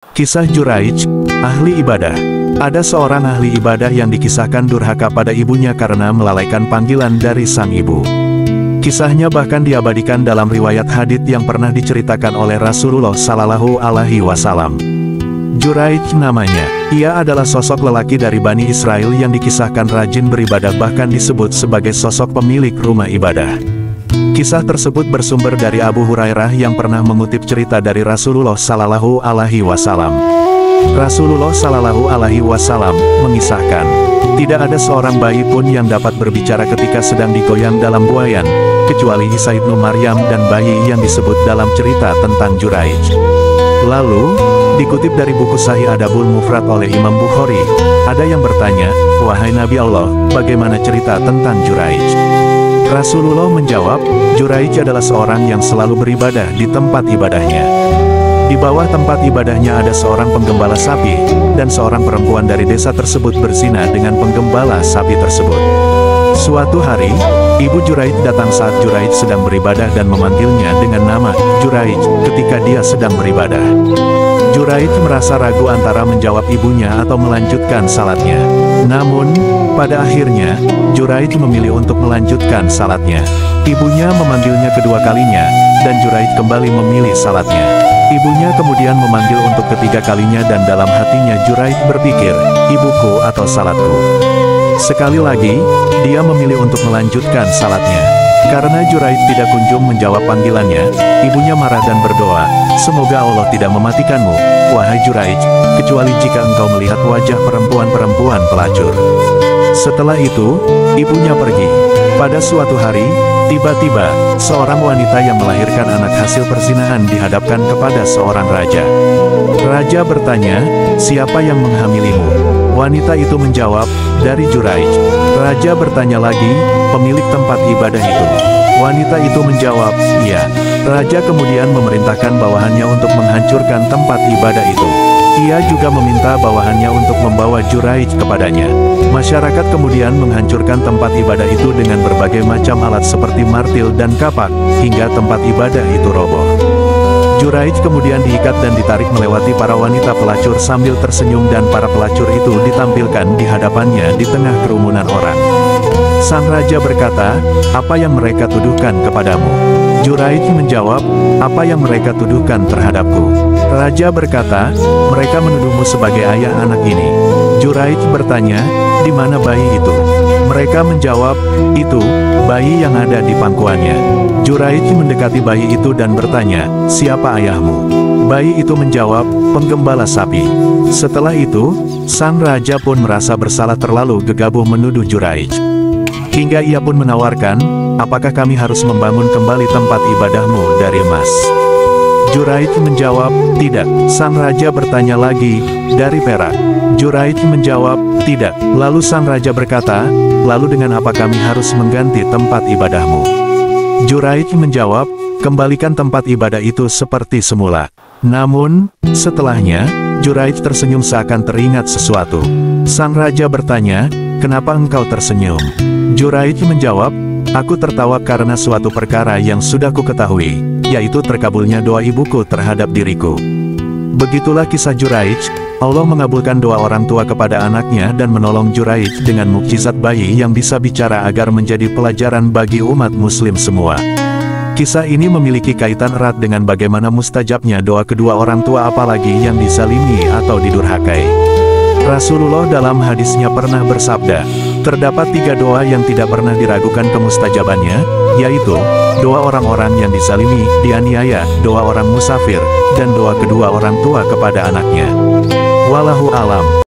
Kisah Juraij, ahli ibadah. Ada seorang ahli ibadah yang dikisahkan durhaka pada ibunya karena melalaikan panggilan dari sang ibu. Kisahnya bahkan diabadikan dalam riwayat hadits yang pernah diceritakan oleh Rasulullah Shallallahu Alaihi Wasallam. Juraij namanya. Ia adalah sosok lelaki dari Bani Israel yang dikisahkan rajin beribadah, bahkan disebut sebagai sosok pemilik rumah ibadah. Kisah tersebut bersumber dari Abu Hurairah yang pernah mengutip cerita dari Rasulullah Shallallahu Alaihi Wasallam. Rasulullah Shallallahu Alaihi Wasallam mengisahkan, tidak ada seorang bayi pun yang dapat berbicara ketika sedang digoyang dalam buayan, kecuali Isa ibnu Maryam dan bayi yang disebut dalam cerita tentang Juraij. Lalu, dikutip dari buku Sahih Adabul Mufrad oleh Imam Bukhari, ada yang bertanya, wahai Nabi Allah, bagaimana cerita tentang Juraij? Rasulullah menjawab, Juraij adalah seorang yang selalu beribadah di tempat ibadahnya. Di bawah tempat ibadahnya ada seorang penggembala sapi, dan seorang perempuan dari desa tersebut berzina dengan penggembala sapi tersebut. Suatu hari, ibu Juraij datang saat Juraij sedang beribadah dan memanggilnya dengan nama Juraij ketika dia sedang beribadah. Juraij merasa ragu antara menjawab ibunya atau melanjutkan salatnya. Namun, pada akhirnya, Juraij memilih untuk melanjutkan salatnya. Ibunya memanggilnya kedua kalinya, dan Juraij kembali memilih salatnya. Ibunya kemudian memanggil untuk ketiga kalinya dan dalam hatinya Juraij berpikir, ibuku atau salatku. Sekali lagi, dia memilih untuk melanjutkan salatnya. Karena Juraij tidak kunjung menjawab panggilannya, ibunya marah dan berdoa, semoga Allah tidak mematikanmu, wahai Juraij, kecuali jika engkau melihat wajah perempuan-perempuan pelacur. Setelah itu, ibunya pergi. Pada suatu hari, tiba-tiba, seorang wanita yang melahirkan anak hasil perzinahan dihadapkan kepada seorang raja. Raja bertanya, siapa yang menghamilimu? Wanita itu menjawab, dari Juraij. Raja bertanya lagi, pemilik tempat ibadah itu? Wanita itu menjawab, iya. Raja kemudian memerintahkan bawahannya untuk menghancurkan tempat ibadah itu. Ia juga meminta bawahannya untuk membawa Juraij kepadanya. Masyarakat kemudian menghancurkan tempat ibadah itu dengan berbagai macam alat seperti martil dan kapak, hingga tempat ibadah itu roboh. Juraij kemudian diikat dan ditarik melewati para wanita pelacur sambil tersenyum, dan para pelacur itu ditampilkan di hadapannya di tengah kerumunan orang. Sang raja berkata, apa yang mereka tuduhkan kepadamu? Juraij menjawab, apa yang mereka tuduhkan terhadapku? Raja berkata, mereka menuduhmu sebagai ayah anak ini. Juraij bertanya, di mana bayi itu? Mereka menjawab, itu, bayi yang ada di pangkuannya. Juraij mendekati bayi itu dan bertanya, siapa ayahmu? Bayi itu menjawab, penggembala sapi. Setelah itu, sang raja pun merasa bersalah terlalu gegabah menuduh Juraij. Hingga ia pun menawarkan, apakah kami harus membangun kembali tempat ibadahmu dari emas? Juraij menjawab, tidak. Sang raja bertanya lagi, dari perak? Juraij menjawab, tidak. Lalu sang raja berkata, lalu dengan apa kami harus mengganti tempat ibadahmu? Juraij menjawab, kembalikan tempat ibadah itu seperti semula. Namun, setelahnya, Juraij tersenyum seakan teringat sesuatu. Sang raja bertanya, kenapa engkau tersenyum? Juraij menjawab, aku tertawa karena suatu perkara yang sudah kuketahui, yaitu terkabulnya doa ibuku terhadap diriku. Begitulah kisah Juraij. Allah mengabulkan doa orang tua kepada anaknya dan menolong Juraij dengan mukjizat bayi yang bisa bicara agar menjadi pelajaran bagi umat muslim semua. Kisah ini memiliki kaitan erat dengan bagaimana mustajabnya doa kedua orang tua, apalagi yang dizalimi atau didurhakai. Rasulullah dalam hadisnya pernah bersabda, terdapat 3 doa yang tidak pernah diragukan kemustajabannya, yaitu, doa orang-orang yang dizalimi, dianiaya, doa orang musafir, dan doa kedua orang tua kepada anaknya. Wallahu alam.